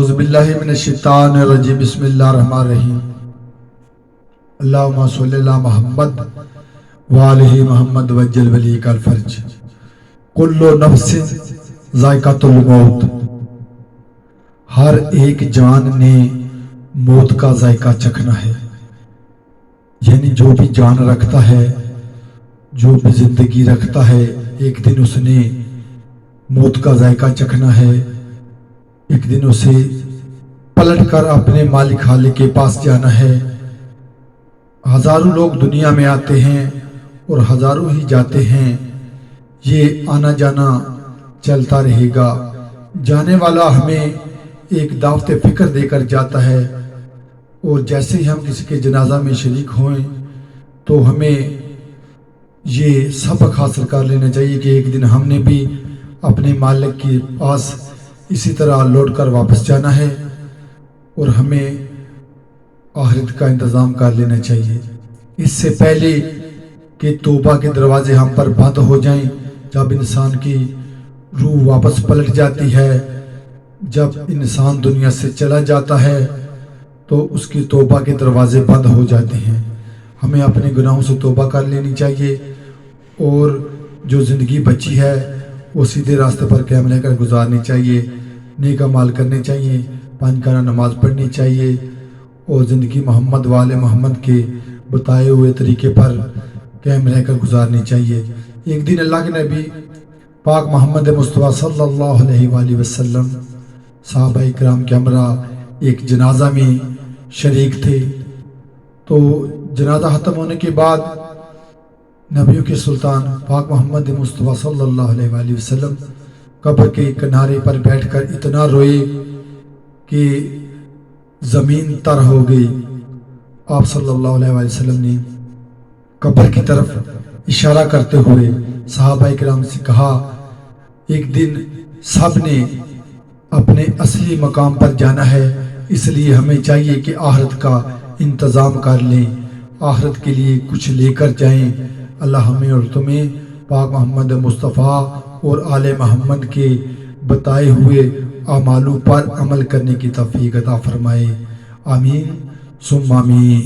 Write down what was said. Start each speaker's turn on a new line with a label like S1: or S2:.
S1: اعوذ باللہ من الشیطان الرجیم بسم اللہ الرحمن الرحیم اللہم صلی اللہ محمد وآلہ محمد وجل ولیک الفرج کل نفس ذائقۃ الموت، ہر ایک جان نے موت کا ذائقہ چکھنا ہے، یعنی جو بھی جان رکھتا ہے، جو بھی زندگی رکھتا ہے، ایک دن اس نے موت کا ذائقہ چکھنا ہے، ایک دن اسے پلٹ کر اپنے مالک خالق کے پاس جانا ہے۔ ہزاروں لوگ دنیا میں آتے ہیں اور ہزاروں ہی جاتے ہیں، یہ آنا جانا چلتا رہے گا۔ جانے والا ہمیں ایک دعوت فکر دے کر جاتا ہے، اور جیسے ہی ہم کسی کے جنازہ میں شریک ہوئیں تو ہمیں یہ سبق حاصل کر لینا چاہیے کہ ایک دن ہم نے بھی اپنے مالک کے پاس اسی طرح لوٹ کر واپس جانا ہے، اور ہمیں آخرت کا انتظام کر لینا چاہیے۔ اس سے پہلے کہ توبہ کے دروازے ہم پر بند ہو جائیں، جب انسان کی روح واپس پلٹ جاتی ہے، جب انسان دنیا سے چلا جاتا ہے تو اس کی توبہ کے دروازے بند ہو جاتے ہیں۔ ہمیں اپنے گناہوں سے توبہ کر لینی چاہیے، اور جو زندگی بچی ہے وہ سیدھے راستے پر قائم رہ کر گزارنی چاہیے، نیک اعمال کرنے چاہیے، پانچ نماز پڑھنی چاہیے، اور زندگی محمد والے محمد کے بتائے ہوئے طریقے پر قائم رہ کر گزارنی چاہیے۔ ایک دن اللہ کے نبی پاک محمد مصطفیٰ صلی اللہ علیہ وآلہ وسلم صحابہ کرام کے ہمراہ ایک جنازہ میں شریک تھے، تو جنازہ ختم ہونے کے بعد نبیوں کے سلطان پاک محمد مصطفیٰ صلی اللہ علیہ وآلہ وسلم قبر کے کنارے پر بیٹھ کر اتنا روئے کہ زمین تر ہو گئی۔ آپ صلی اللہ علیہ وآلہ وسلم نے قبر کی طرف اشارہ کرتے ہوئے صحابہ کرام سے کہا، ایک دن سب نے اپنے اصلی مقام پر جانا ہے، اس لیے ہمیں چاہیے کہ آخرت کا انتظام کر لیں، آخرت کے لیے کچھ لے کر جائیں۔ اللہ ہمیں اور تمہیں پاک محمد مصطفیٰ اور آل محمد کے بتائے ہوئے اعمالوں پر عمل کرنے کی توفیق عطا فرمائے، آمین ثم آمین۔